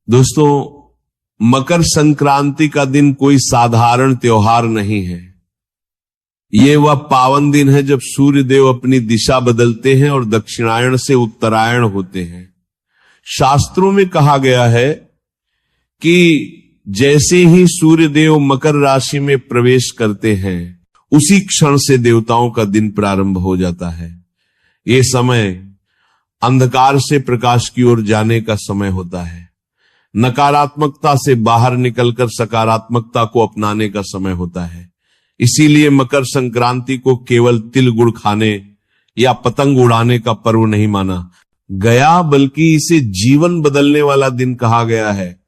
दोस्तों, मकर संक्रांति का दिन कोई साधारण त्योहार नहीं है। ये वह पावन दिन है जब सूर्य देव अपनी दिशा बदलते हैं और दक्षिणायण से उत्तरायण होते हैं। शास्त्रों में कहा गया है कि जैसे ही सूर्य देव मकर राशि में प्रवेश करते हैं, उसी क्षण से देवताओं का दिन प्रारंभ हो जाता है। ये समय अंधकार से प्रकाश की ओर जाने का समय होता है। नकारात्मकता से बाहर निकलकर सकारात्मकता को अपनाने का समय होता है। इसीलिए मकर संक्रांति को केवल तिल गुड़ खाने या पतंग उड़ाने का पर्व नहीं माना गया, बल्कि इसे जीवन बदलने वाला दिन कहा गया है।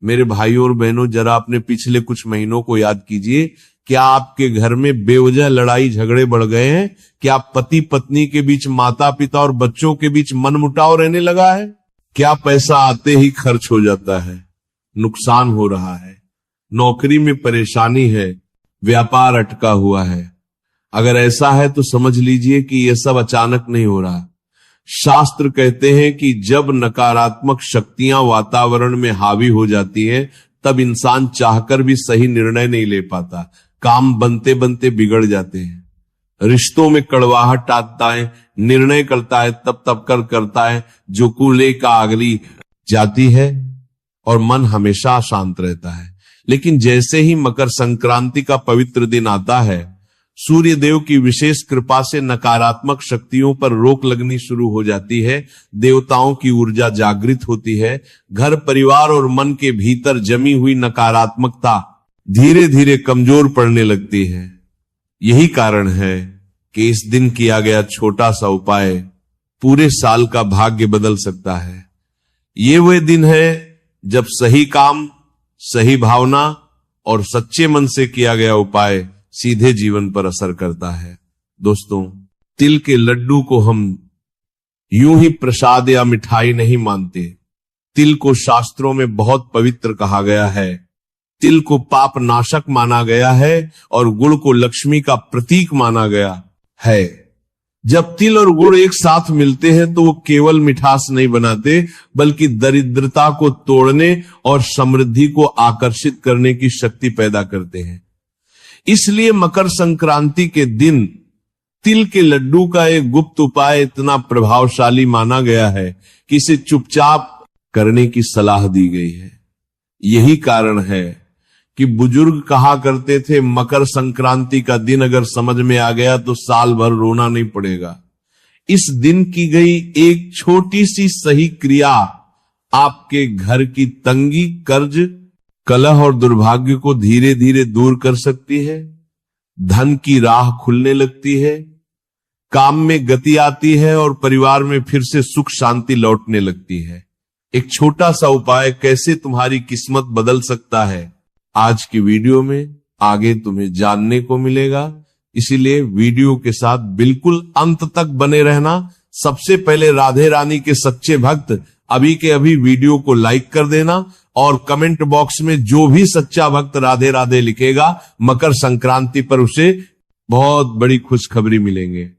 मेरे भाइयों और बहनों, जरा अपने पिछले कुछ महीनों को याद कीजिए। क्या आपके घर में बेवजह लड़ाई झगड़े बढ़ गए हैं? क्या पति पत्नी के बीच, माता पिता और बच्चों के बीच मनमुटाव रहने लगा है? क्या पैसा आते ही खर्च हो जाता है? नुकसान हो रहा है? नौकरी में परेशानी है? व्यापार अटका हुआ है? अगर ऐसा है तो समझ लीजिए कि यह सब अचानक नहीं हो रहा। शास्त्र कहते हैं कि जब नकारात्मक शक्तियां वातावरण में हावी हो जाती है, तब इंसान चाहकर भी सही निर्णय नहीं ले पाता। काम बनते बनते बिगड़ जाते हैं। रिश्तों में कड़वाहट आता है, निर्णय करता है तब तब करता है, जो कूले का आगली जाती है और मन हमेशा शांत रहता है। लेकिन जैसे ही मकर संक्रांति का पवित्र दिन आता है, सूर्य देव की विशेष कृपा से नकारात्मक शक्तियों पर रोक लगनी शुरू हो जाती है। देवताओं की ऊर्जा जागृत होती है। घर परिवार और मन के भीतर जमी हुई नकारात्मकता धीरे धीरे कमजोर पड़ने लगती है। यही कारण है कि इस दिन किया गया छोटा सा उपाय पूरे साल का भाग्य बदल सकता है। ये वह दिन है जब सही काम, सही भावना और सच्चे मन से किया गया उपाय सीधे जीवन पर असर करता है। दोस्तों, तिल के लड्डू को हम यूं ही प्रसाद या मिठाई नहीं मानते। तिल को शास्त्रों में बहुत पवित्र कहा गया है। तिल को पाप नाशक माना गया है और गुड़ को लक्ष्मी का प्रतीक माना गया है। जब तिल और गुड़ एक साथ मिलते हैं तो वो केवल मिठास नहीं बनाते, बल्कि दरिद्रता को तोड़ने और समृद्धि को आकर्षित करने की शक्ति पैदा करते हैं। इसलिए मकर संक्रांति के दिन तिल के लड्डू का एक गुप्त उपाय इतना प्रभावशाली माना गया है कि इसे चुपचाप करने की सलाह दी गई है। यही कारण है कि बुजुर्ग कहा करते थे, मकर संक्रांति का दिन अगर समझ में आ गया तो साल भर रोना नहीं पड़ेगा। इस दिन की गई एक छोटी सी सही क्रिया आपके घर की तंगी, कर्ज, कलह और दुर्भाग्य को धीरे धीरे दूर कर सकती है। धन की राह खुलने लगती है, काम में गति आती है और परिवार में फिर से सुख शांति लौटने लगती है। एक छोटा सा उपाय कैसे तुम्हारी किस्मत बदल सकता है, आज की वीडियो में आगे तुम्हें जानने को मिलेगा। इसीलिए वीडियो के साथ बिल्कुल अंत तक बने रहना। सबसे पहले राधे रानी के सच्चे भक्त अभी के अभी वीडियो को लाइक कर देना और कमेंट बॉक्स में जो भी सच्चा भक्त राधे राधे लिखेगा, मकर संक्रांति पर उसे बहुत बड़ी खुशखबरी मिलेंगे।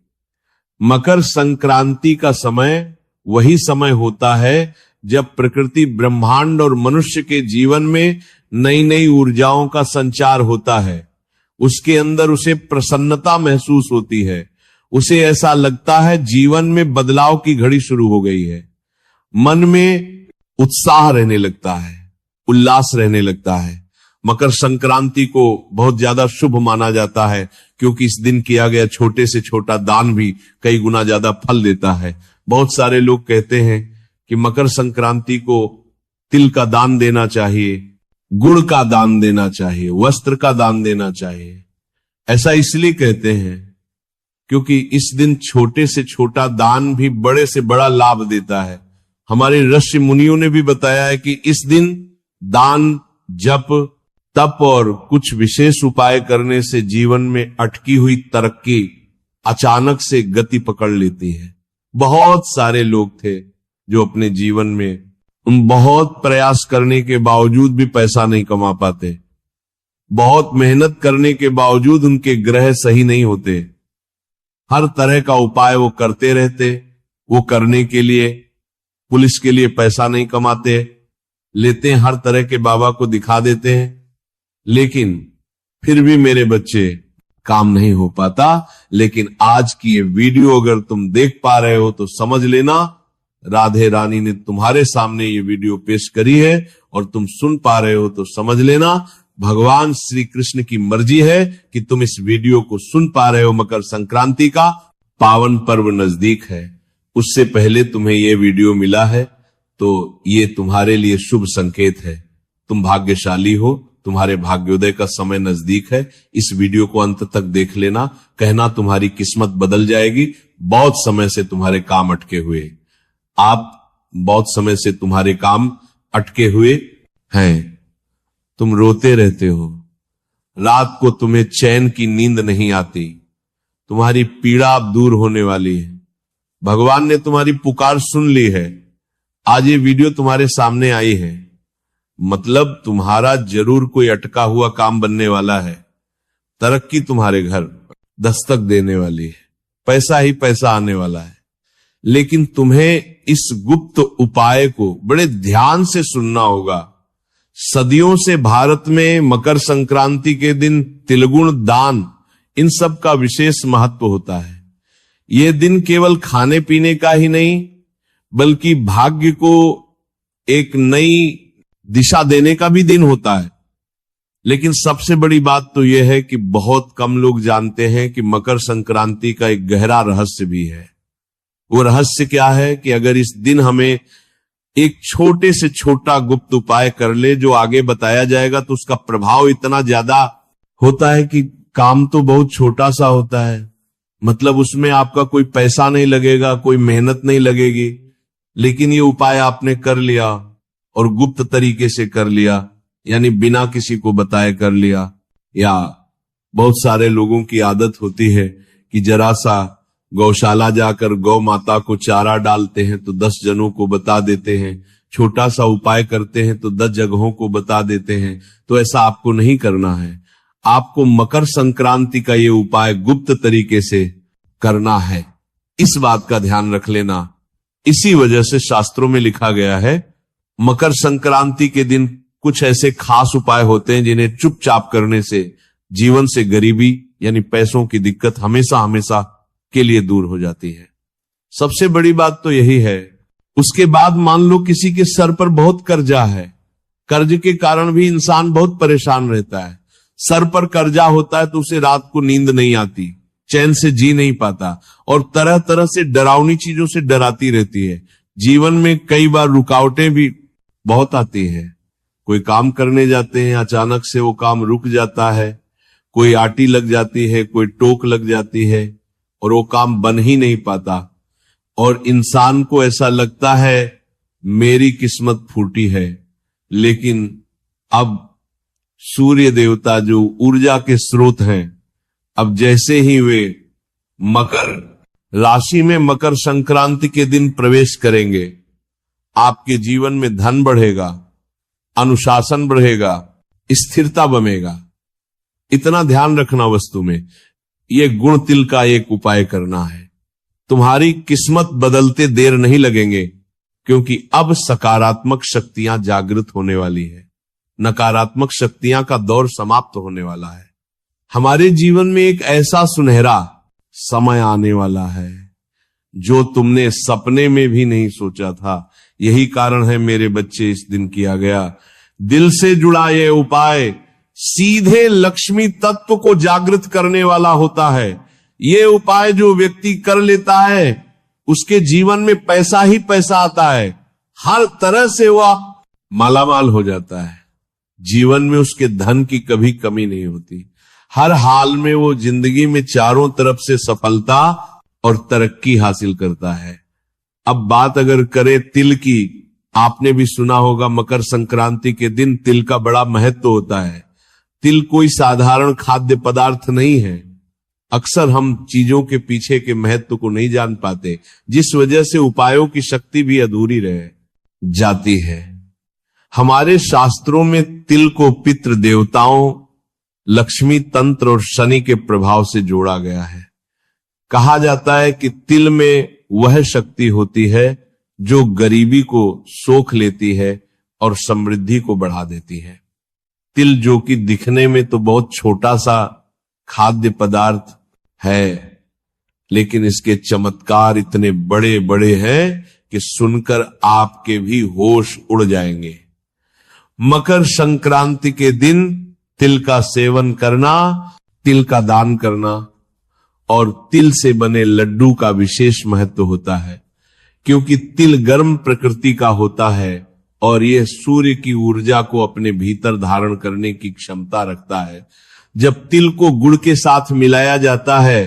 मकर संक्रांति का समय वही समय होता है जब प्रकृति, ब्रह्मांड और मनुष्य के जीवन में नई नई ऊर्जाओं का संचार होता है। उसके अंदर उसे प्रसन्नता महसूस होती है। उसे ऐसा लगता है जीवन में बदलाव की घड़ी शुरू हो गई है। मन में उत्साह रहने लगता है, उल्लास रहने लगता है। मकर संक्रांति को बहुत ज्यादा शुभ माना जाता है, क्योंकि इस दिन किया गया छोटे से छोटा दान भी कई गुना ज्यादा फल देता है। बहुत सारे लोग कहते हैं कि मकर संक्रांति को तिल का दान देना चाहिए, गुड़ का दान देना चाहिए, वस्त्र का दान देना चाहिए। ऐसा इसलिए कहते हैं क्योंकि इस दिन छोटे से छोटा दान भी बड़े से बड़ा लाभ देता है। हमारे ऋषि मुनियों ने भी बताया है कि इस दिन दान, जप, तप और कुछ विशेष उपाय करने से जीवन में अटकी हुई तरक्की अचानक से गति पकड़ लेती है। बहुत सारे लोग थे जो अपने जीवन में बहुत प्रयास करने के बावजूद भी पैसा नहीं कमा पाते। बहुत मेहनत करने के बावजूद उनके ग्रह सही नहीं होते। हर तरह का उपाय वो करते रहते। वो करने के लिए, पुलिस के लिए पैसा नहीं कमाते, लेते हैं, हर तरह के बाबा को दिखा देते हैं, लेकिन फिर भी मेरे बच्चे काम नहीं हो पाता। लेकिन आज की ये वीडियो अगर तुम देख पा रहे हो तो समझ लेना, राधे रानी ने तुम्हारे सामने ये वीडियो पेश करी है और तुम सुन पा रहे हो तो समझ लेना भगवान श्री कृष्ण की मर्जी है कि तुम इस वीडियो को सुन पा रहे हो। मकर संक्रांति का पावन पर्व नजदीक है, उससे पहले तुम्हें ये वीडियो मिला है तो ये तुम्हारे लिए शुभ संकेत है। तुम भाग्यशाली हो, तुम्हारे भाग्योदय का समय नजदीक है। इस वीडियो को अंत तक देख लेना, कहना तुम्हारी किस्मत बदल जाएगी। बहुत समय से तुम्हारे काम अटके हुए, बहुत समय से तुम्हारे काम अटके हुए हैं, तुम रोते रहते हो, रात को तुम्हें चैन की नींद नहीं आती, तुम्हारी पीड़ा अब दूर होने वाली है। भगवान ने तुम्हारी पुकार सुन ली है। आज ये वीडियो तुम्हारे सामने आई है, मतलब तुम्हारा जरूर कोई अटका हुआ काम बनने वाला है। तरक्की तुम्हारे घर दस्तक देने वाली है, पैसा ही पैसा आने वाला है। लेकिन तुम्हें इस गुप्त उपाय को बड़े ध्यान से सुनना होगा। सदियों से भारत में मकर संक्रांति के दिन तिलगुण दान, इन सब का विशेष महत्व होता है। यह दिन केवल खाने पीने का ही नहीं बल्कि भाग्य को एक नई दिशा देने का भी दिन होता है। लेकिन सबसे बड़ी बात तो यह है कि बहुत कम लोग जानते हैं कि मकर संक्रांति का एक गहरा रहस्य भी है। वो रहस्य क्या है कि अगर इस दिन हमें एक छोटे से छोटा गुप्त उपाय कर ले जो आगे बताया जाएगा तो उसका प्रभाव इतना ज्यादा होता है कि काम तो बहुत छोटा सा होता है, मतलब उसमें आपका कोई पैसा नहीं लगेगा, कोई मेहनत नहीं लगेगी, लेकिन ये उपाय आपने कर लिया और गुप्त तरीके से कर लिया, यानी बिना किसी को बताए कर लिया। या बहुत सारे लोगों की आदत होती है कि जरा सा गौशाला जाकर गौ माता को चारा डालते हैं तो 10 जनों को बता देते हैं, छोटा सा उपाय करते हैं तो 10 जगहों को बता देते हैं। तो ऐसा आपको नहीं करना है। आपको मकर संक्रांति का ये उपाय गुप्त तरीके से करना है, इस बात का ध्यान रख लेना। इसी वजह से शास्त्रों में लिखा गया है मकर संक्रांति के दिन कुछ ऐसे खास उपाय होते हैं जिन्हें चुपचाप करने से जीवन से गरीबी यानी पैसों की दिक्कत हमेशा हमेशा के लिए दूर हो जाती है। सबसे बड़ी बात तो यही है। उसके बाद मान लो किसी के सर पर बहुत कर्जा है, कर्ज के कारण भी इंसान बहुत परेशान रहता है। सर पर कर्जा होता है तो उसे रात को नींद नहीं आती, चैन से जी नहीं पाता और तरह तरह से डरावनी चीजों से डराती रहती है। जीवन में कई बार रुकावटें भी बहुत आती है। कोई काम करने जाते हैं, अचानक से वो काम रुक जाता है, कोई आटी लग जाती है, कोई टोक लग जाती है और वो काम बन ही नहीं पाता और इंसान को ऐसा लगता है मेरी किस्मत फूटी है। लेकिन अब सूर्य देवता जो ऊर्जा के स्रोत हैं, अब जैसे ही वे मकर राशि में मकर संक्रांति के दिन प्रवेश करेंगे, आपके जीवन में धन बढ़ेगा, अनुशासन बढ़ेगा, स्थिरता बनेगा। इतना ध्यान रखना, वस्तु में ये गुण तिल का एक उपाय करना है। तुम्हारी किस्मत बदलते देर नहीं लगेंगे क्योंकि अब सकारात्मक शक्तियां जागृत होने वाली है, नकारात्मक शक्तियां का दौर समाप्त होने वाला है। हमारे जीवन में एक ऐसा सुनहरा समय आने वाला है जो तुमने सपने में भी नहीं सोचा था। यही कारण है मेरे बच्चे इस दिन किया गया। दिल से जुड़ा यह उपाय सीधे लक्ष्मी तत्व को जागृत करने वाला होता है। ये उपाय जो व्यक्ति कर लेता है उसके जीवन में पैसा ही पैसा आता है, हर तरह से वह मालामाल हो जाता है। जीवन में उसके धन की कभी कमी नहीं होती, हर हाल में वो जिंदगी में चारों तरफ से सफलता और तरक्की हासिल करता है। अब बात अगर करें तिल की, आपने भी सुना होगा मकर संक्रांति के दिन तिल का बड़ा महत्व होता है। तिल कोई साधारण खाद्य पदार्थ नहीं है। अक्सर हम चीजों के पीछे के महत्व को नहीं जान पाते, जिस वजह से उपायों की शक्ति भी अधूरी रह जाती है। हमारे शास्त्रों में तिल को पितृ देवताओं, लक्ष्मी तंत्र और शनि के प्रभाव से जोड़ा गया है। कहा जाता है कि तिल में वह शक्ति होती है जो गरीबी को सोख लेती है, और समृद्धि को बढ़ा देती है। तिल जो कि दिखने में तो बहुत छोटा सा खाद्य पदार्थ है, लेकिन इसके चमत्कार इतने बड़े बड़े हैं कि सुनकर आपके भी होश उड़ जाएंगे। मकर संक्रांति के दिन तिल का सेवन करना, तिल का दान करना और तिल से बने लड्डू का विशेष महत्व होता है, क्योंकि तिल गर्म प्रकृति का होता है और यह सूर्य की ऊर्जा को अपने भीतर धारण करने की क्षमता रखता है। जब तिल को गुड़ के साथ मिलाया जाता है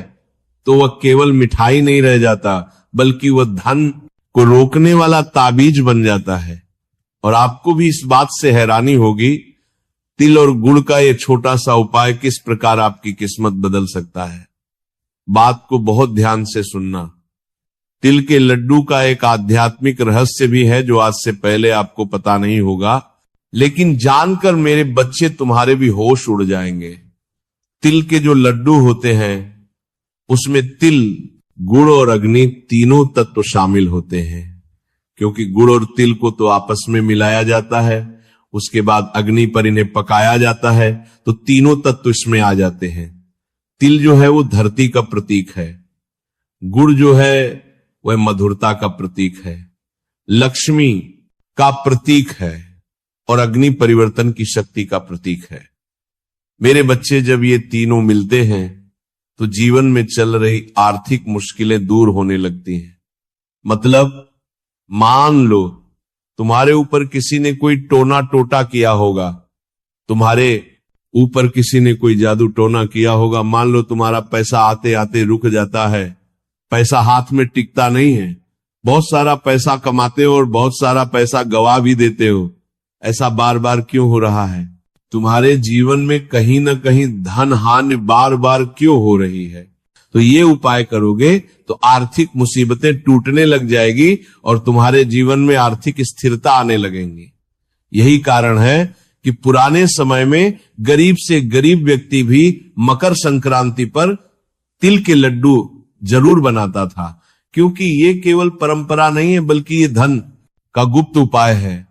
तो वह केवल मिठाई नहीं रह जाता, बल्कि वह धन को रोकने वाला ताबीज बन जाता है। और आपको भी इस बात से हैरानी होगी, तिल और गुड़ का यह छोटा सा उपाय किस प्रकार आपकी किस्मत बदल सकता है। बात को बहुत ध्यान से सुनना। तिल के लड्डू का एक आध्यात्मिक रहस्य भी है जो आज से पहले आपको पता नहीं होगा, लेकिन जानकर मेरे बच्चे तुम्हारे भी होश उड़ जाएंगे। तिल के जो लड्डू होते हैं उसमें तिल, गुड़ और अग्नि तीनों तत्व शामिल होते हैं, क्योंकि गुड़ और तिल को तो आपस में मिलाया जाता है, उसके बाद अग्नि पर इन्हें पकाया जाता है, तो तीनों तत्व इसमें आ जाते हैं। तिल जो है वो धरती का प्रतीक है, गुड़ जो है वह मधुरता का प्रतीक है, लक्ष्मी का प्रतीक है और अग्नि परिवर्तन की शक्ति का प्रतीक है। मेरे बच्चे जब ये तीनों मिलते हैं तो जीवन में चल रही आर्थिक मुश्किलें दूर होने लगती हैं। मतलब मान लो तुम्हारे ऊपर किसी ने कोई टोना टोटा किया होगा, तुम्हारे ऊपर किसी ने कोई जादू टोना किया होगा, मान लो तुम्हारा पैसा आते आते रुक जाता है, पैसा हाथ में टिकता नहीं है, बहुत सारा पैसा कमाते हो और बहुत सारा पैसा गवा भी देते हो। ऐसा बार बार क्यों हो रहा है? तुम्हारे जीवन में कहीं ना कहीं धन हानि बार बार क्यों हो रही है? तो ये उपाय करोगे तो आर्थिक मुसीबतें टूटने लग जाएगी और तुम्हारे जीवन में आर्थिक स्थिरता आने लगेंगी। यही कारण है कि पुराने समय में गरीब से गरीब व्यक्ति भी मकर संक्रांति पर तिल के लड्डू जरूर बनाता था, क्योंकि ये केवल परंपरा नहीं है बल्कि ये धन का गुप्त उपाय है।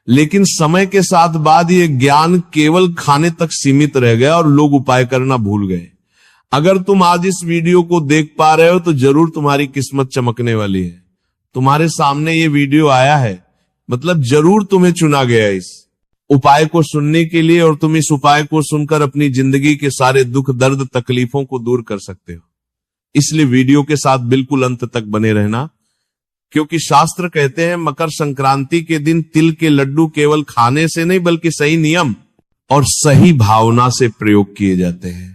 लेकिन समय के साथ बाद ये ज्ञान केवल खाने तक सीमित रह गया और लोग उपाय करना भूल गए। अगर तुम आज इस वीडियो को देख पा रहे हो तो जरूर तुम्हारी किस्मत चमकने वाली है। तुम्हारे सामने ये वीडियो आया है, मतलब जरूर तुम्हें चुना गया इस उपाय को सुनने के लिए, और तुम इस उपाय को सुनकर अपनी जिंदगी के सारे दुख दर्द तकलीफों को दूर कर सकते हो। इसलिए वीडियो के साथ बिल्कुल अंत तक बने रहना, क्योंकि शास्त्र कहते हैं मकर संक्रांति के दिन तिल के लड्डू केवल खाने से नहीं बल्कि सही नियम और सही भावना से प्रयोग किए जाते हैं,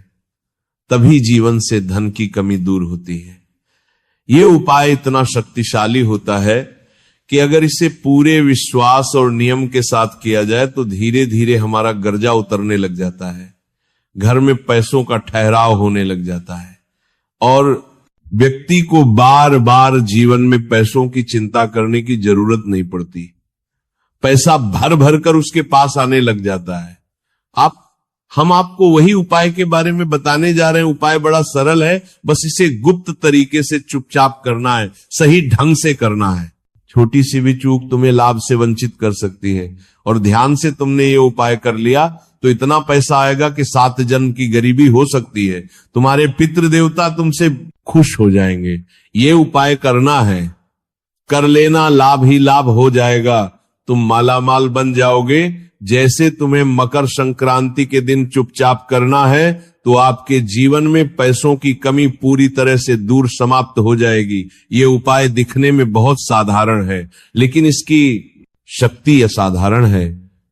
तभी जीवन से धन की कमी दूर होती है। यह उपाय इतना शक्तिशाली होता है कि अगर इसे पूरे विश्वास और नियम के साथ किया जाए तो धीरे धीरे हमारा गर्जा उतरने लग जाता है, घर में पैसों का ठहराव होने लग जाता है और व्यक्ति को बार बार जीवन में पैसों की चिंता करने की जरूरत नहीं पड़ती। पैसा भर भर कर उसके पास आने लग जाता है। हम आपको वही उपाय के बारे में बताने जा रहे हैं। उपाय बड़ा सरल है, बस इसे गुप्त तरीके से चुपचाप करना है, सही ढंग से करना है। छोटी सी भी चूक तुम्हें लाभ से वंचित कर सकती है, और ध्यान से तुमने ये उपाय कर लिया तो इतना पैसा आएगा कि 7 जन्म की गरीबी हो सकती है। तुम्हारे पितृ देवता तुमसे खुश हो जाएंगे। ये उपाय करना है, कर लेना, लाभ ही लाभ हो जाएगा, तुम मालामाल बन जाओगे। जैसे तुम्हें मकर संक्रांति के दिन चुपचाप करना है तो आपके जीवन में पैसों की कमी पूरी तरह से दूर समाप्त हो जाएगी। ये उपाय दिखने में बहुत साधारण है, लेकिन इसकी शक्ति असाधारण है।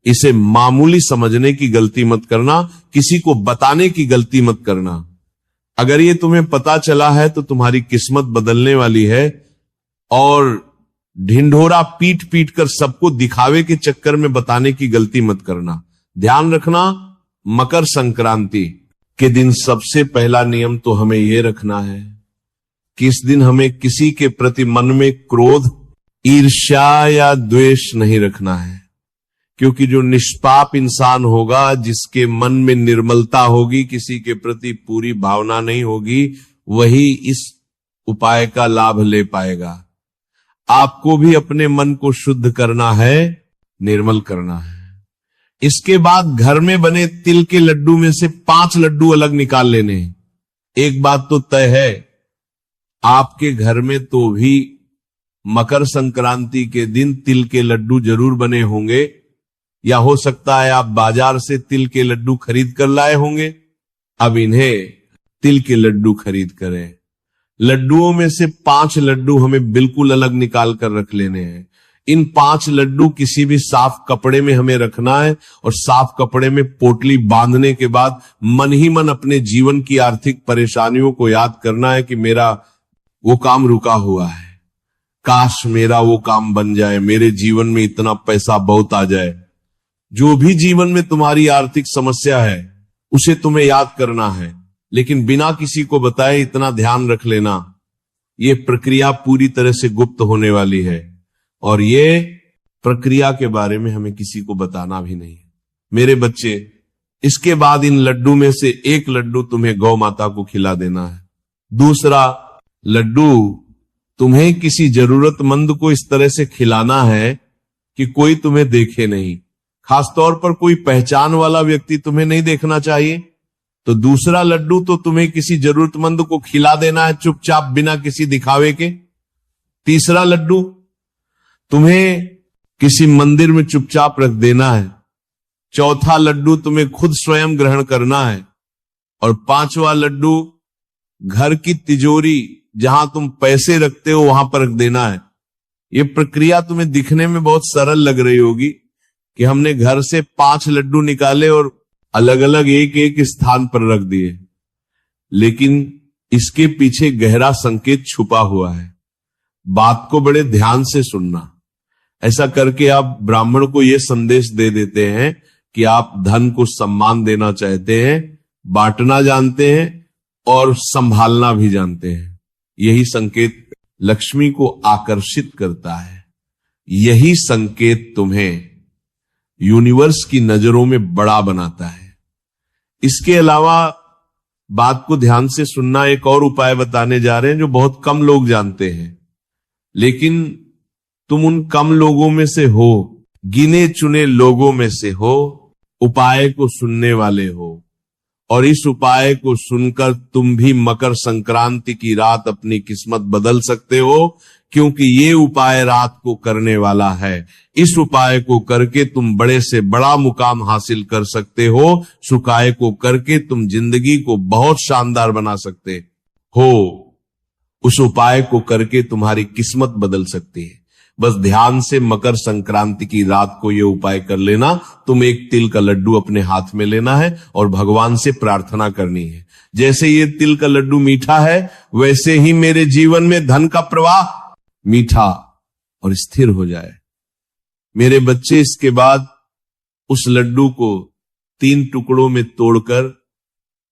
इसे मामूली समझने की गलती मत करना, किसी को बताने की गलती मत करना। अगर ये तुम्हें पता चला है तो तुम्हारी किस्मत बदलने वाली है, और ढिंढोरा पीट पीट कर सबको दिखावे के चक्कर में बताने की गलती मत करना। ध्यान रखना, मकर संक्रांति के दिन सबसे पहला नियम तो हमें यह रखना है कि इस दिन हमें किसी के प्रति मन में क्रोध, ईर्ष्या या द्वेष नहीं रखना है, क्योंकि जो निष्पाप इंसान होगा, जिसके मन में निर्मलता होगी, किसी के प्रति पूरी भावना नहीं होगी, वही इस उपाय का लाभ ले पाएगा। आपको भी अपने मन को शुद्ध करना है, निर्मल करना है। इसके बाद घर में बने तिल के लड्डू में से 5 लड्डू अलग निकाल लेने हैं। एक बात तो तय है, आपके घर में तो भी मकर संक्रांति के दिन तिल के लड्डू जरूर बने होंगे, या हो सकता है आप बाजार से तिल के लड्डू खरीद कर लाए होंगे। अब इन्हें तिल के लड्डू खरीद करें। लड्डुओं में से 5 लड्डू हमें बिल्कुल अलग निकाल कर रख लेने हैं। इन 5 लड्डू किसी भी साफ कपड़े में हमें रखना है और साफ कपड़े में पोटली बांधने के बाद मन ही मन अपने जीवन की आर्थिक परेशानियों को याद करना है कि मेरा वो काम रुका हुआ है, काश मेरा वो काम बन जाए, मेरे जीवन में इतना पैसा बहुत आ जाए। जो भी जीवन में तुम्हारी आर्थिक समस्या है उसे तुम्हें याद करना है, लेकिन बिना किसी को बताए इतना ध्यान रख लेना, ये प्रक्रिया पूरी तरह से गुप्त होने वाली है और ये प्रक्रिया के बारे में हमें किसी को बताना भी नहीं है। मेरे बच्चे, इसके बाद इन लड्डू में से 1 लड्डू तुम्हें गौ माता को खिला देना है। दूसरा लड्डू तुम्हें किसी जरूरतमंद को इस तरह से खिलाना है कि कोई तुम्हें देखे नहीं, खासतौर पर कोई पहचान वाला व्यक्ति तुम्हें नहीं देखना चाहिए। तो दूसरा लड्डू तो तुम्हें किसी जरूरतमंद को खिला देना है चुपचाप, बिना किसी दिखावे के। तीसरा लड्डू तुम्हें किसी मंदिर में चुपचाप रख देना है। चौथा लड्डू तुम्हें खुद स्वयं ग्रहण करना है। और 5वां लड्डू घर की तिजोरी जहां तुम पैसे रखते हो वहां पर रख देना है। यह प्रक्रिया तुम्हें दिखने में बहुत सरल लग रही होगी कि हमने घर से 5 लड्डू निकाले और अलग अलग एक स्थान पर रख दिए, लेकिन इसके पीछे गहरा संकेत छुपा हुआ है। बात को बड़े ध्यान से सुनना। ऐसा करके आप ब्राह्मण को यह संदेश दे देते हैं कि आप धन को सम्मान देना चाहते हैं, बांटना जानते हैं और संभालना भी जानते हैं। यही संकेत लक्ष्मी को आकर्षित करता है। यही संकेत तुम्हें यूनिवर्स की नजरों में बड़ा बनाता है। इसके अलावा बात को ध्यान से सुनना, एक और उपाय बताने जा रहे हैं जो बहुत कम लोग जानते हैं, लेकिन तुम उन कम लोगों में से हो, गिने चुने लोगों में से हो, उपाय को सुनने वाले हो। और इस उपाय को सुनकर तुम भी मकर संक्रांति की रात अपनी किस्मत बदल सकते हो, क्योंकि ये उपाय रात को करने वाला है। इस उपाय को करके तुम बड़े से बड़ा मुकाम हासिल कर सकते हो। इस उपाय को करके तुम जिंदगी को बहुत शानदार बना सकते हो। उस उपाय को करके तुम्हारी किस्मत बदल सकती है। बस ध्यान से मकर संक्रांति की रात को ये उपाय कर लेना। तुम एक तिल का लड्डू अपने हाथ में लेना है और भगवान से प्रार्थना करनी है, जैसे ये तिल का लड्डू मीठा है वैसे ही मेरे जीवन में धन का प्रवाह मीठा और स्थिर हो जाए। मेरे बच्चे, इसके बाद उस लड्डू को 3 टुकड़ों में तोड़कर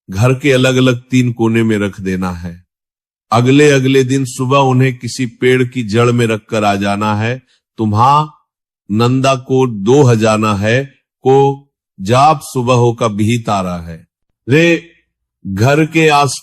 घर के अलग अलग 3 कोने में रख देना है। अगले दिन सुबह उन्हें किसी पेड़ की जड़ में रखकर आ जाना है। तुम्हां नंदा को 2 जाना है को जाप सुबह हो का भी तारा है रे घर के आस